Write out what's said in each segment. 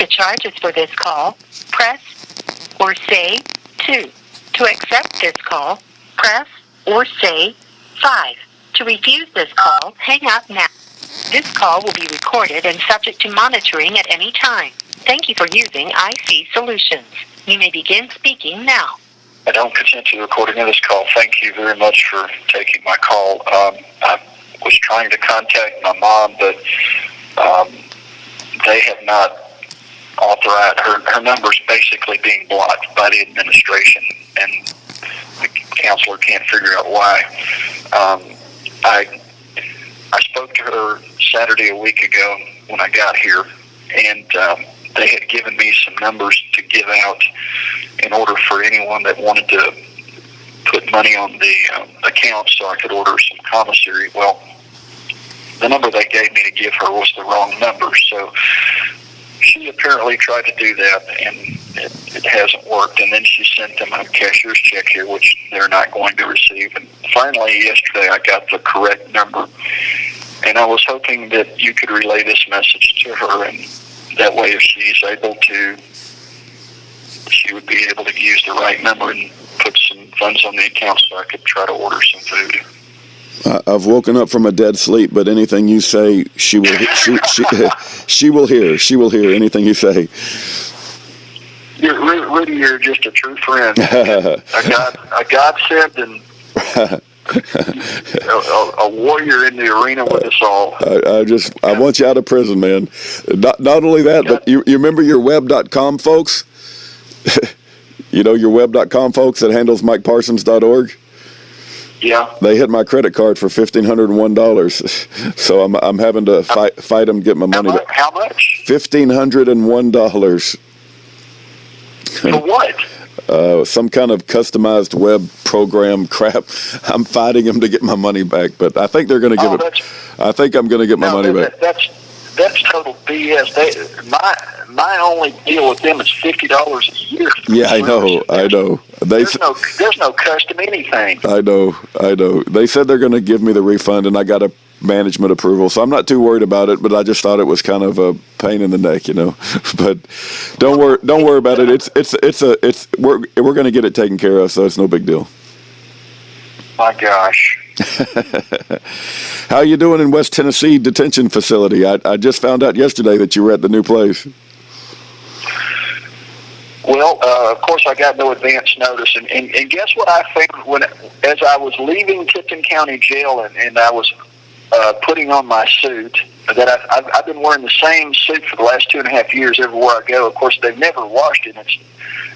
the charges for this call, press or say 2. To accept this call, press or say 5. To refuse this call, hang up now. This call will be recorded and subject to monitoring at any time. Thank you for using IC Solutions. You may begin speaking now. I don't consent to the recording of this call. Thank you very much for taking my call. I was trying to contact my mom, but they have not authorized her number's basically being blocked by the administration, and the counselor can't figure out why. I spoke to her Saturday a week ago when I got here, and they had given me some numbers to give out in order for anyone that wanted to put money on the account so I could order some commissary. Well, the number they gave me to give her was the wrong number, so she apparently tried to do that, and it hasn't worked. And then she sent them a cashier's check here, which they're not going to receive. And finally, yesterday, I got the correct number, and I was hoping that you could relay this message to her, and that way, if she's able to, she would be able to use the right number and put some funds on the account so I could try to order some food. I've woken up from a dead sleep, but anything you say, she will. She will hear. She will hear anything you say. Rudy, you're just a true friend. a godsend and a warrior in the arena with us all. I want you out of prison, man. Not only that, but you remember your web.com folks? You know your web.com folks that handles MikeParsons.org? Yeah. They hit my credit card for $1,501, so I'm having to fight them to get my money back. How much? $1,501. For what? Some kind of customized web program crap. I'm fighting them to get my money back, but I think they're going to give it. I think I'm going to get my money back. That's total BS. My only deal with them is $50 a year. Yeah, I know. There's no custom anything. I know. They said they're going to give me the refund, and I got a management approval, so I'm not too worried about it. But I just thought it was kind of a pain in the neck, you know. But don't worry about it. We're going to get it taken care of, so it's no big deal. My gosh. How you doing in West Tennessee detention facility? I just found out yesterday that you were at the new place. Well, of course, I got no advance notice, and guess what I found as I was leaving Tipton County Jail, and I was putting on my suit. That I've been wearing the same suit for the last 2.5 years everywhere I go. Of course, they've never washed it; it's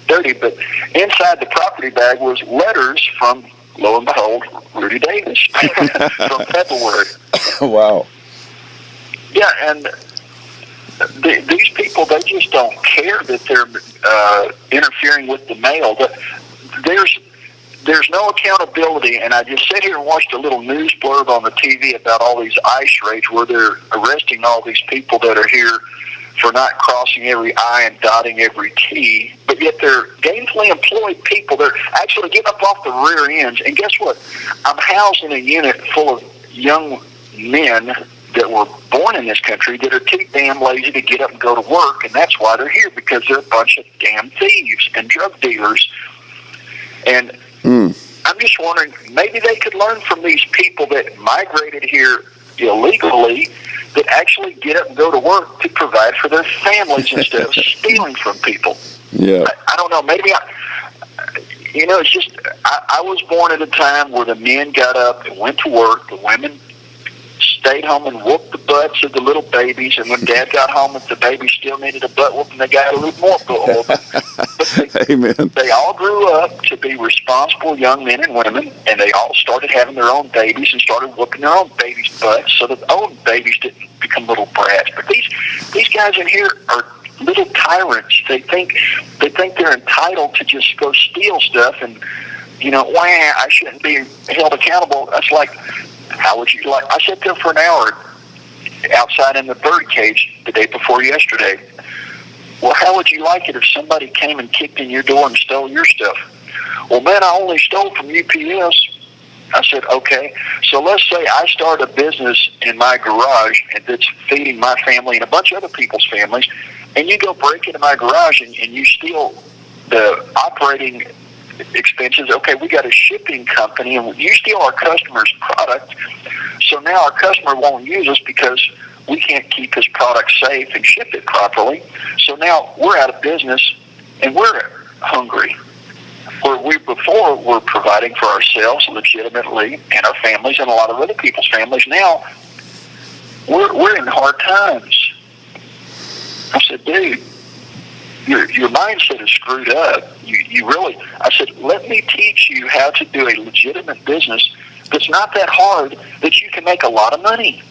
dirty. But inside the property bag was letters from, lo and behold, Rudy Davis from February. Wow. Yeah, and these people, they just don't care that they're interfering with the mail. But there's no accountability, and I just sat here and watched a little news blurb on the TV about all these ICE raids where they're arresting all these people that are here for not crossing every I and dotting every T, but yet they're gainfully employed people. They're actually getting up off the rear ends. And guess what? I'm housed in a unit full of young men that were born in this country that are too damn lazy to get up and go to work, and that's why they're here, because they're a bunch of damn thieves and drug dealers. And I'm just wondering, maybe they could learn from these people that migrated here illegally, that actually get up and go to work to provide for their families instead of stealing from people. Yeah. I don't know. Maybe it's just, I was born at a time where the men got up and went to work, the women stayed home and whooped the butts of the little babies, and when Dad got home, if the baby still needed a butt whooping, they got a little more butt whooping. Amen. They all grew up to be responsible young men and women, and they all started having their own babies and started whooping their own babies' butts so that the own babies didn't become little brats. But these guys in here are little tyrants. They think they're entitled to just go steal stuff, and I shouldn't be held accountable. That's like, how would you like? I sat there for an hour outside in the bird cage the day before yesterday. Well, how would you like it if somebody came and kicked in your door and stole your stuff? Well, man, I only stole from UPS. I said, okay. So let's say I start a business in my garage that's feeding my family and a bunch of other people's families. and you go break into my garage and you steal the operating expenses. Okay, we got a shipping company, and you steal our customer's product, so now our customer won't use us because we can't keep his product safe and ship it properly. So now we're out of business, and we're hungry. Where we before were providing for ourselves legitimately and our families and a lot of other people's families, now we're in hard times. I said, dude, your mindset is screwed up. You really, I said, let me teach you how to do a legitimate business that's not that hard, that you can make a lot of money.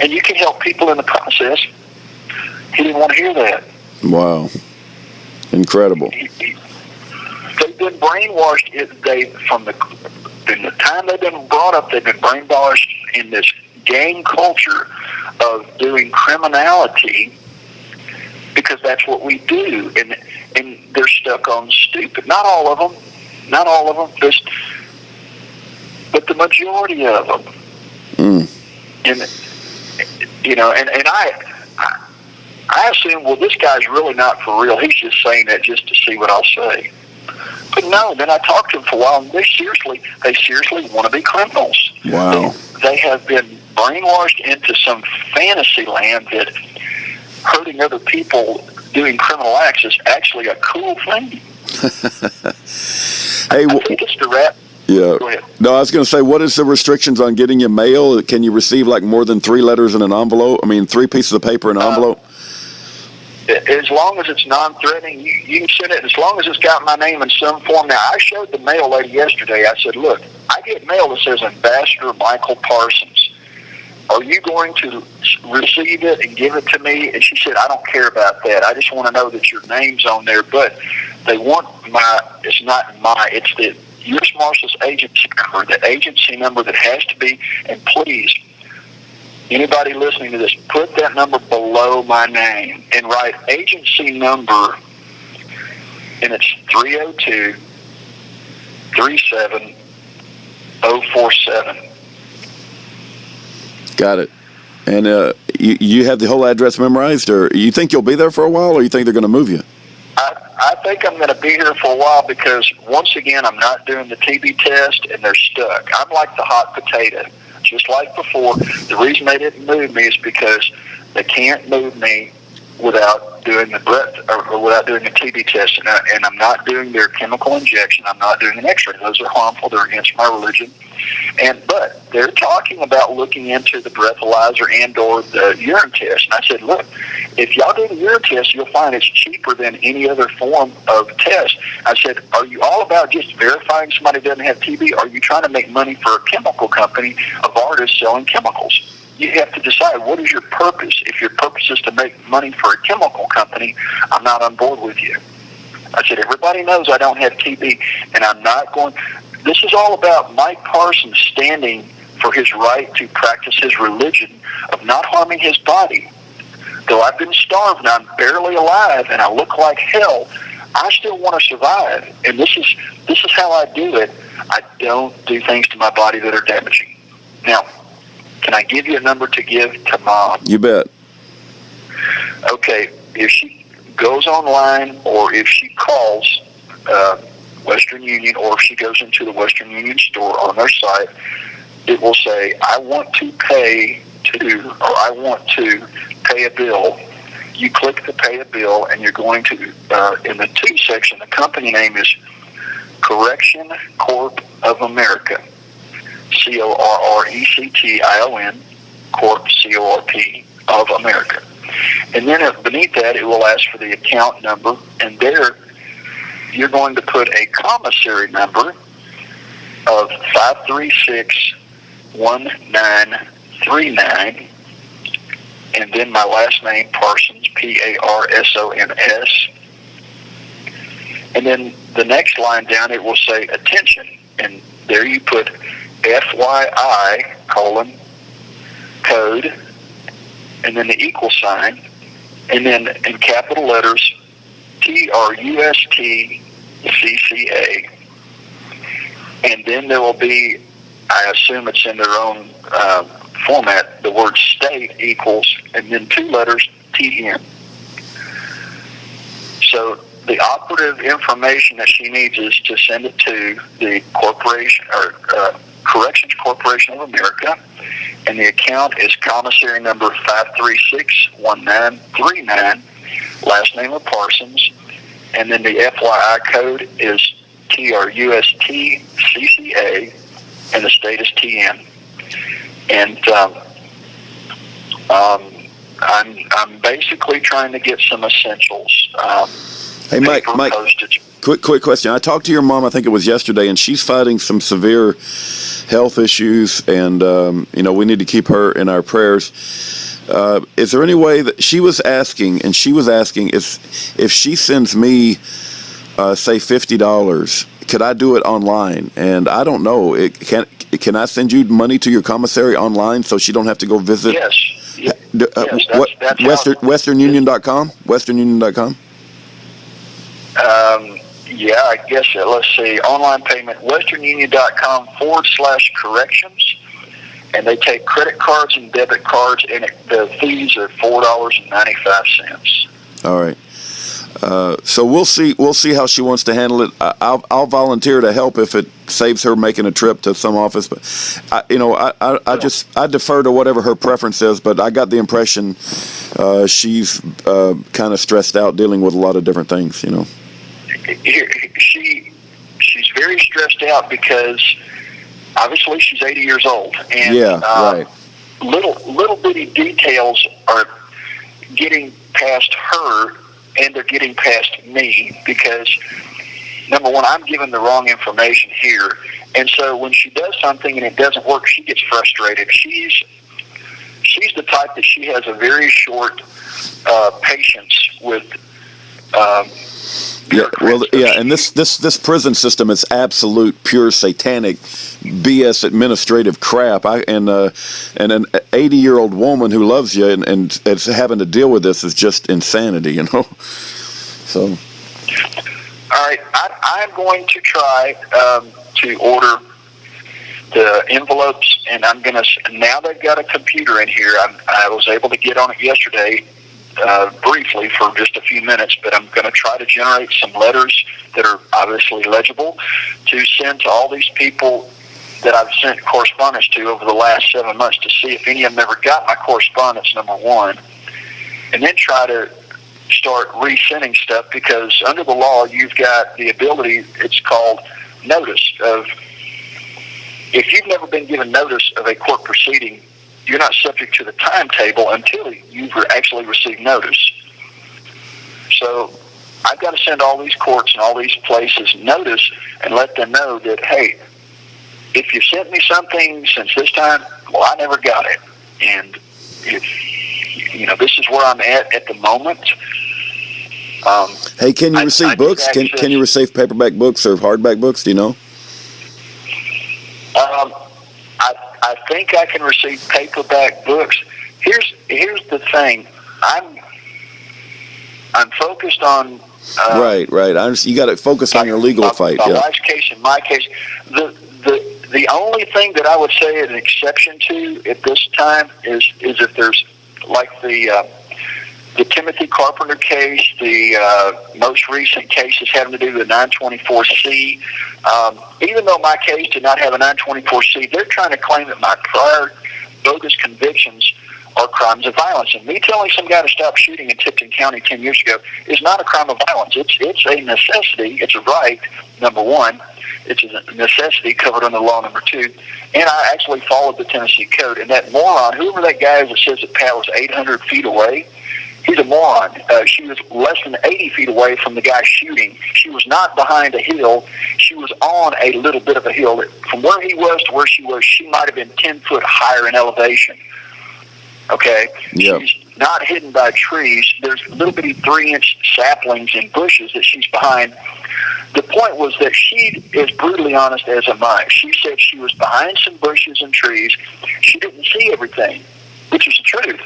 And you can help people in the process. He didn't want to hear that. Wow. Incredible. They've been brainwashed. From the time they've been brought up, they've been brainwashed in this gang culture of doing criminality, because that's what we do, and they're stuck on stupid. Not all of them, just, but the majority of them. And and I assume, well, this guy's really not for real. He's just saying that just to see what I'll say. But no, then I talked to them for a while, and they seriously want to be criminals. Wow. They have been brainwashed into some fantasy land that hurting other people doing criminal acts is actually a cool thing. Hey, I think it's the rap. Yeah. Go ahead. No, I was going to say, what is the restrictions on getting your mail? Can you receive like more than 3 letters in an envelope? I mean, 3 pieces of paper in an envelope? As long as it's non-threatening, you can send it. As long as it's got my name in some form. Now, I showed the mail lady yesterday. I said, look, I get mail that says Ambassador Michael Parsons. Are you going to receive it and give it to me? And she said, I don't care about that. I just want to know that your name's on there. But they want it's the U.S. Marshals agency number, the agency number that has to be. And please, anybody listening to this, put that number below my name and write agency number, and it's 302-37047. Got it. And you have the whole address memorized, or you think you'll be there for a while, or you think they're going to move you? I think I'm going to be here for a while because, once again, I'm not doing the TB test, and they're stuck. I'm like the hot potato, just like before. The reason they didn't move me is because they can't move me without doing the without doing a TB test, and I'm not doing their chemical injection. I'm not doing an X-ray. Those are harmful. They're against my religion. But they're talking about looking into the breathalyzer and/or the urine test. And I said, look, if y'all do the urine test, you'll find it's cheaper than any other form of test. I said, are you all about just verifying somebody doesn't have TB? Or are you trying to make money for a chemical company of artists selling chemicals? You have to decide, what is your purpose? If your purpose is to make money for a chemical company, I'm not on board with you. I said, everybody knows I don't have TB, and I'm not going. This is all about Mike Parsons standing for his right to practice his religion of not harming his body. Though I've been starved and I'm barely alive and I look like hell, I still want to survive. And this is how I do it. I don't do things to my body that are damaging. Now, can I give you a number to give to Mom? You bet. Okay, if she goes online or if she calls Western Union, or if she goes into the Western Union store on their site, it will say, I want to pay a bill. You click the pay a bill, and you're going to, in the to section, the company name is Correction Corp of America. Correction, Corp, C-O-R-P, of America. And then beneath that, it will ask for the account number, and there you're going to put a commissary number of 5361939, and then my last name, Parsons, Parsons. And then the next line down, it will say attention, and there you put FYI, code, and then the equal sign, and then in capital letters, TRUSTCCA, and then there will be, I assume it's in their own format, the word state equals, and then 2 letters, TN. So the operative information that she needs is to send it to the corporation or Corrections Corporation of America, and the account is commissary number 5361939, last name of Parsons, and then the FYI code is TRUSTCCA, and the state is TN. And I'm basically trying to get some essentials. Hey, Mike, postage. quick question. I talked to your mom, I think it was yesterday, and she's fighting some severe health issues, and we need to keep her in our prayers. Is there any way that she was asking if she sends me, say, $50, could I do it online? And I don't know. Can I send you money to your commissary online so she don't have to go visit? Yes. Yes, that's WesternUnion.com? WesternUnion.com? Yeah, I guess, let's see, online payment, westernunion.com/corrections, and they take credit cards and debit cards, and the fees are $4.95. All right. So we'll see how she wants to handle it. I'll volunteer to help if it saves her making a trip to some office. But I defer to whatever her preference is. But I got the impression she's kind of stressed out dealing with a lot of different things. She's very stressed out because obviously she's 80 years old, and right. Little bitty details are getting past her. And they're getting past me because, number one, I'm giving the wrong information here. And so when she does something and it doesn't work, she gets frustrated. She's the type that she has a very short patience with and this prison system is absolute pure satanic BS administrative crap. And an 80-year-old woman who loves you and having to deal with this is just insanity, So, all right, I'm going to try to order the envelopes, and I'm going to. Now they've got a computer in here. I was able to get on it yesterday. Briefly for just a few minutes, but I'm going to try to generate some letters that are obviously legible to send to all these people that I've sent correspondence to over the last 7 months to see if any of them ever got my correspondence, number one, and then try to start resending stuff because under the law you've got the ability, it's called notice of, if you've never been given notice of a court proceeding, you're not subject to the timetable until you've actually received notice. So I've got to send all these courts and all these places notice and let them know that, hey, if you sent me something since this time, well, I never got it. And this is where I'm at the moment. Hey, can you receive books? Can you receive paperback books or hardback books? Do you know? I think I can receive paperback books. Here's the thing. I'm focused on right. You got to focus on your legal fight. My wife's case and my case. The only thing that I would say an exception to at this time is if there's like the Timothy Carpenter case, the most recent cases having to do with the 924C. Even though my case did not have a 924C, they're trying to claim that my prior bogus convictions are crimes of violence. And me telling some guy to stop shooting in Tipton County 10 years ago is not a crime of violence. It's a necessity. It's a right, number one. It's a necessity covered under law, number two. And I actually followed the Tennessee code. And that moron, whoever that guy is that says that Pat was 800 feet away, he's a moron. She was less than 80 feet away from the guy shooting. She was not behind a hill. She was on a little bit of a hill. From where he was to where she was, she might have been 10 foot higher in elevation. Okay? Yep. She's not hidden by trees. There's little bitty 3-inch saplings and bushes that she's behind. The point was that she is brutally honest, as am I. She said she was behind some bushes and trees. She didn't see everything, which is the truth.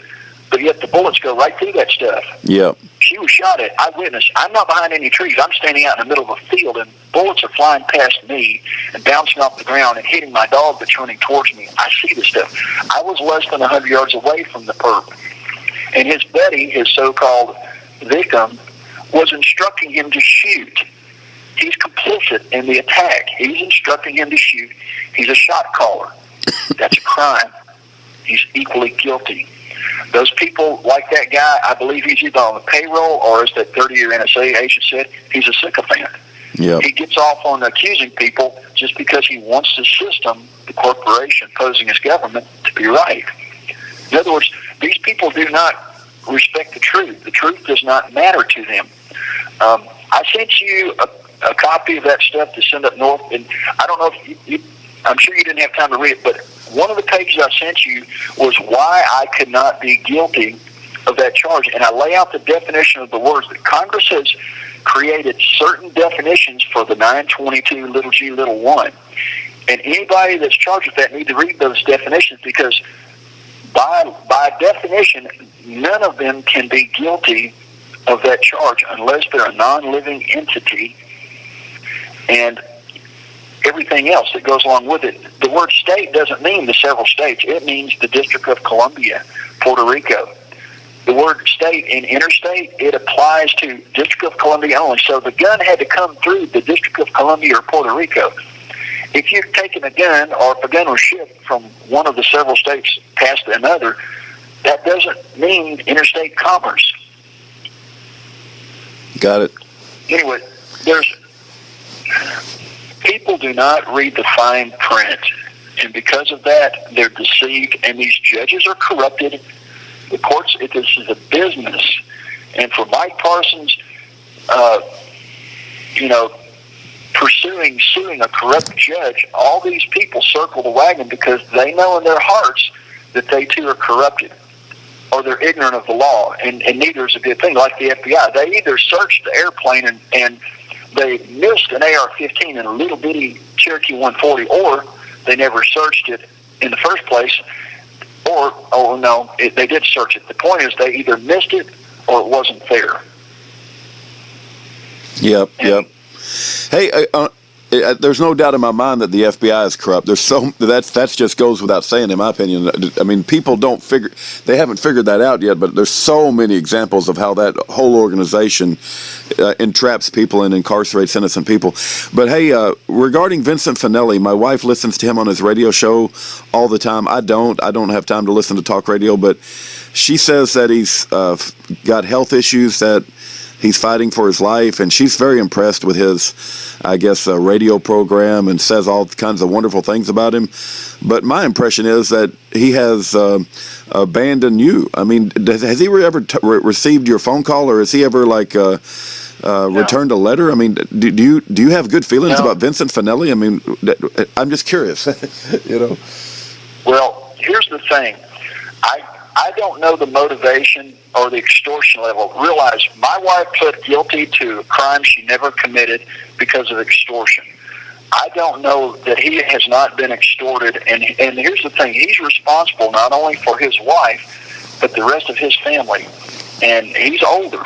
But yet the bullets go right through that stuff. Yep. She was shot at. Eyewitness. I'm not behind any trees. I'm standing out in the middle of a field, and bullets are flying past me and bouncing off the ground and hitting my dog that's running towards me. I see this stuff. I was less than 100 yards away from the perp. And his buddy, his so-called victim, was instructing him to shoot. He's complicit in the attack. He's instructing him to shoot. He's a shot caller. That's a crime. He's equally guilty. Those people like that guy, I believe he's either on the payroll or, as that 30-year NSA agent said, he's a sycophant. Yep. He gets off on accusing people just because he wants the system, the corporation posing as government, to be right. In other words, these people do not respect the truth. The truth does not matter to them. I sent you a copy of that stuff to send up north, and I don't know if I'm sure you didn't have time to read it, but one of the pages I sent you was why I could not be guilty of that charge, and I lay out the definition of the words that Congress has created certain definitions for the 922 little g little 1, and anybody that's charged with that need to read those definitions, because by definition, none of them can be guilty of that charge unless they're a non-living entity and everything else that goes along with it. The word state doesn't mean the several states. It means the District of Columbia, Puerto Rico. The word state in interstate, it applies to District of Columbia only. So the gun had to come through the District of Columbia or Puerto Rico. If you're taking a gun, or if a gun was shipped from one of the several states past another, that doesn't mean interstate commerce. Got it. Anyway, people do not read the fine print, and because of that, they're deceived, and these judges are corrupted. The courts, this is a business, and for Mike Parsons, suing a corrupt judge, all these people circle the wagon because they know in their hearts that they too are corrupted, or they're ignorant of the law, and neither is a good thing. Like the FBI, they either searched the airplane and they missed an AR-15 and a little bitty Cherokee 140, or they never searched it in the first place, or, they did search it. The point is they either missed it or it wasn't there. Yep. Hey, there's no doubt in my mind that the FBI is corrupt. That just goes without saying, in my opinion. I mean, people they haven't figured that out yet, but there's so many examples of how that whole organization entraps people and incarcerates innocent people. But hey, regarding Vincent Finelli, my wife listens to him on his radio show all the time. I don't have time to listen to talk radio, but she says that he's got health issues, that he's fighting for his life, and she's very impressed with his, I guess, radio program, and says all kinds of wonderful things about him. But my impression is that he has abandoned you. I mean, has he ever received your phone call, or has he ever returned a letter? I mean, do you have good feelings about Vincent Finelli? I mean, I'm just curious. Well, here's the thing. I don't know the motivation or the extortion level. Realize my wife pled guilty to a crime she never committed because of extortion. I don't know that he has not been extorted. And here's the thing. He's responsible not only for his wife, but the rest of his family. And he's older.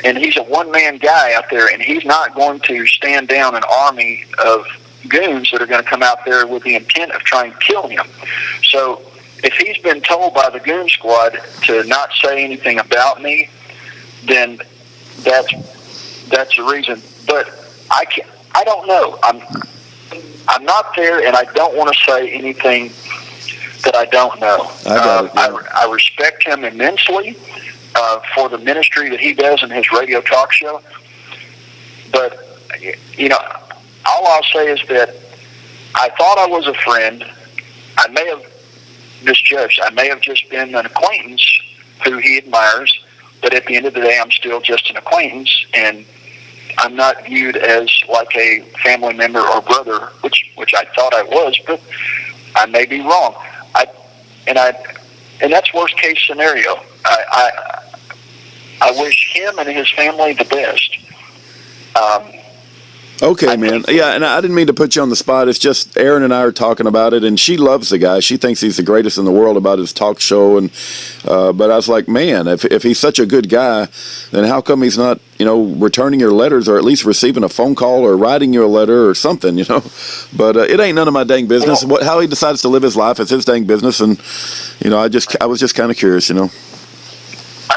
And he's a one-man guy out there. And he's not going to stand down an army of goons that are going to come out there with the intent of trying to kill him. So if he's been told by the goon squad to not say anything about me, then that's the reason. But I don't know. I'm not there, and I don't want to say anything that I don't know. I respect him immensely for the ministry that he does in his radio talk show. But all I'll say is that I thought I was a friend. I may have misjudged. I may have just been an acquaintance who he admires, but at the end of the day, I'm still just an acquaintance, and I'm not viewed as like a family member or brother, which I thought I was, but I may be wrong. And that's worst case scenario. I wish him and his family the best. Okay, man. Yeah, and I didn't mean to put you on the spot. It's just Erin and I are talking about it, and she loves the guy. She thinks he's the greatest in the world about his talk show. And but I was like, man, if he's such a good guy, then how come he's not, returning your letters, or at least receiving a phone call or writing you a letter or something, But it ain't none of my dang business. How he decides to live his life is his dang business, and I was just kind of curious, I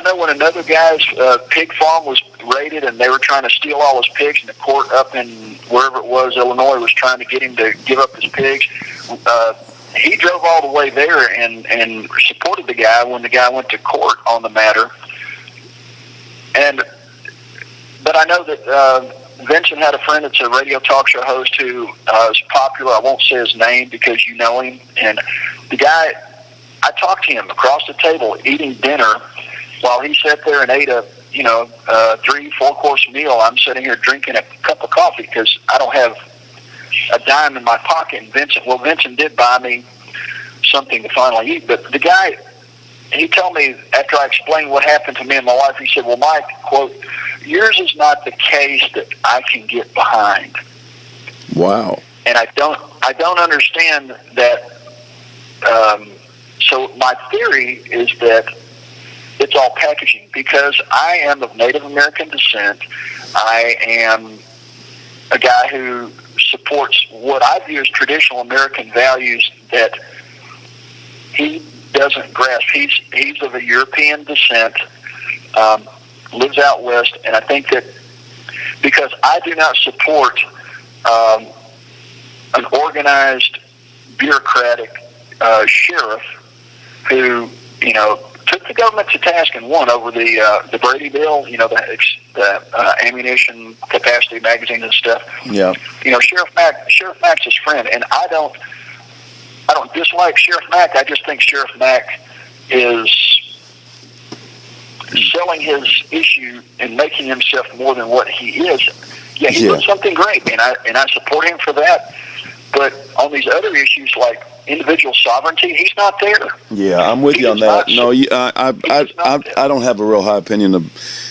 know when another guy's pig farm was raided, and they were trying to steal all his pigs, and the court up in wherever it was, Illinois, was trying to get him to give up his pigs. He drove all the way there and supported the guy when the guy went to court on the matter. But I know that Vincent had a friend that's a radio talk show host who is popular. I won't say his name because you know him. And the guy, I talked to him across the table eating dinner while he sat there and ate a 3-4 course meal. I'm sitting here drinking a cup of coffee because I don't have a dime in my pocket. And Vincent did buy me something to finally eat. But the guy, he told me after I explained what happened to me and my wife, he said, "Well, Mike, quote, yours is not the case that I can get behind." Wow. And I don't understand that. So my theory is that it's all packaging, because I am of Native American descent. I am a guy who supports what I view as traditional American values that he doesn't grasp. He's of a European descent, lives out west, and I think that because I do not support an organized bureaucratic sheriff who, took the government to task and won over the Brady bill, the ammunition capacity magazines and stuff. Yeah. Sheriff Mack's his friend, and I don't dislike Sheriff Mack. I just think Sheriff Mack is selling his issue and making himself more than what he is. Yeah, he did something great, and I support him for that. But on these other issues like individual sovereignty, he's not there. Yeah, I'm with you on that. No, I don't have a real high opinion of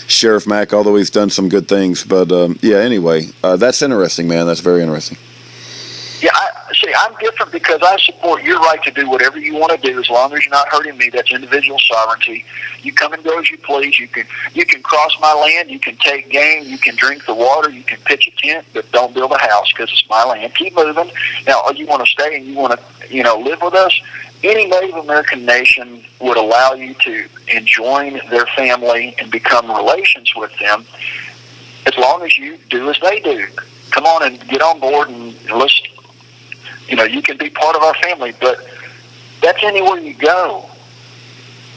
Sheriff Mack, although he's done some good things. But anyway, that's interesting, man. That's very interesting. Yeah, I'm different because I support your right to do whatever you want to do as long as you're not hurting me. That's individual sovereignty. You come and go as you please. You can cross my land. You can take game. You can drink the water. You can pitch a tent, but don't build a house because it's my land. Keep moving. Now, you want to stay and you want to live with us. Any Native American nation would allow you to enjoin their family and become relations with them as long as you do as they do. Come on and get on board and let's. You can be part of our family, but that's anywhere you go.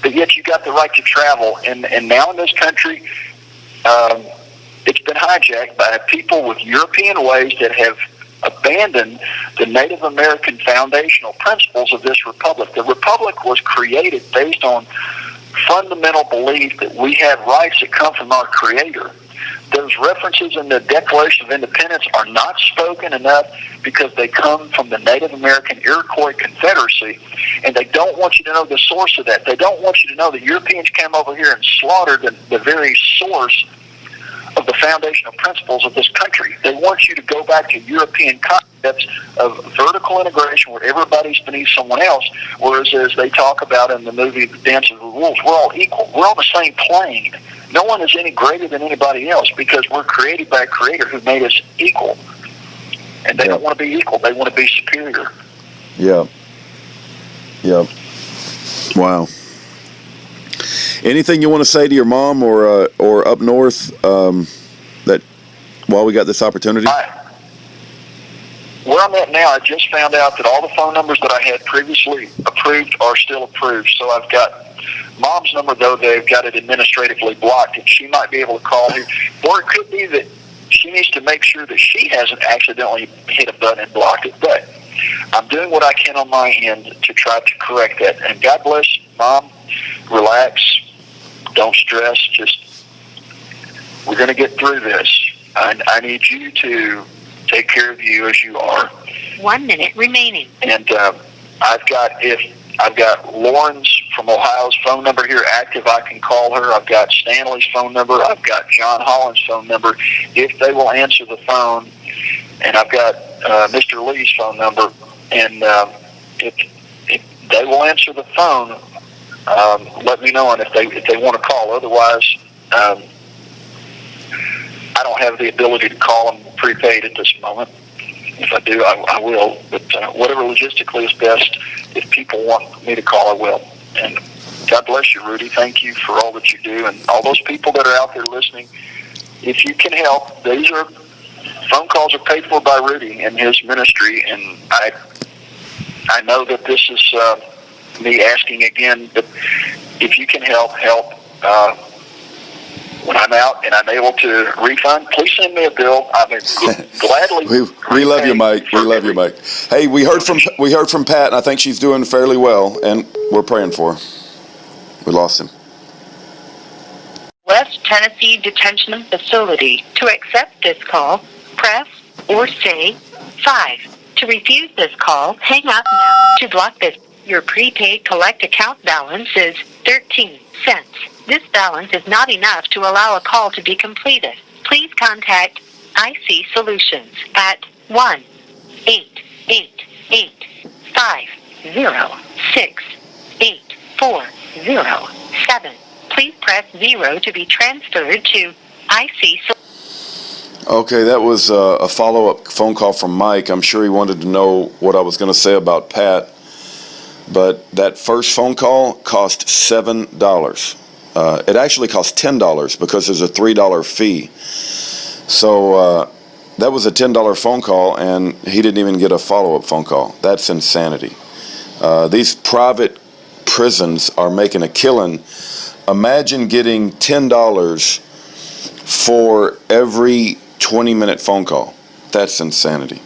But yet you got the right to travel. And now in this country, it's been hijacked by people with European ways that have abandoned the Native American foundational principles of this republic. The republic was created based on fundamental belief that we have rights that come from our Creator. Those references in the Declaration of Independence are not spoken enough because they come from the Native American Iroquois Confederacy, and they don't want you to know the source of that. They don't want you to know that Europeans came over here and slaughtered the very source of the foundational principles of this country. They want you to go back to European concepts of vertical integration where everybody's beneath someone else, whereas as they talk about in the movie Dance of the Wolves, we're all equal. We're on the same plane. No one is any greater than anybody else because we're created by a Creator who made us equal. And they don't want to be equal. They want to be superior. Yeah. Yeah. Wow. Anything you want to say to your mom or up north that while we got this opportunity? Where I'm at now, I just found out that all the phone numbers that I had previously approved are still approved. So I've got Mom's number, though they've got it administratively blocked, and she might be able to call me. Or it could be that she needs to make sure that she hasn't accidentally hit a button and blocked it. But I'm doing what I can on my end to try to correct that. And God bless, Mom. Relax. Don't stress. Just, we're going to get through this. I need you to take care of you as you are. 1 minute remaining. And I've got Lauren's from Ohio's phone number here active. I can call her. I've got Stanley's phone number. I've got John Holland's phone number if they will answer the phone. And I've got Mr. Lee's phone number. And if they will answer the phone, let me know, and if they want to call. Otherwise, I don't have the ability to call them prepaid at this moment. If I do, I will. But whatever logistically is best, if people want me to call, I will. And God bless you, Rudy. Thank you for all that you do. And all those people that are out there listening, if you can help, these are phone calls are paid for by Rudy and his ministry, and I know that this is me asking again, but if you can help. When I'm out and I'm able to refund, please send me a bill. I mean, gladly. we love you, Mike. We love you, Mike. Hey, we heard from Pat, and I think she's doing fairly well, and we're praying for her. We lost him. West Tennessee Detention Facility. To accept this call, press or say 5. To refuse this call, hang up now. To block this, your prepaid collect account balance is 13 cents. This balance is not enough to allow a call to be completed. Please contact IC Solutions at 1-888-506-8407. Please press 0 to be transferred to IC Solutions. Okay, that was a follow-up phone call from Mike. I'm sure he wanted to know what I was going to say about Pat, but that first phone call cost $7. It actually cost $10 because there's a $3 fee. So that was a $10 phone call, and he didn't even get a follow-up phone call. That's insanity. These private prisons are making a killing. Imagine getting $10 for every 20-minute phone call. That's insanity.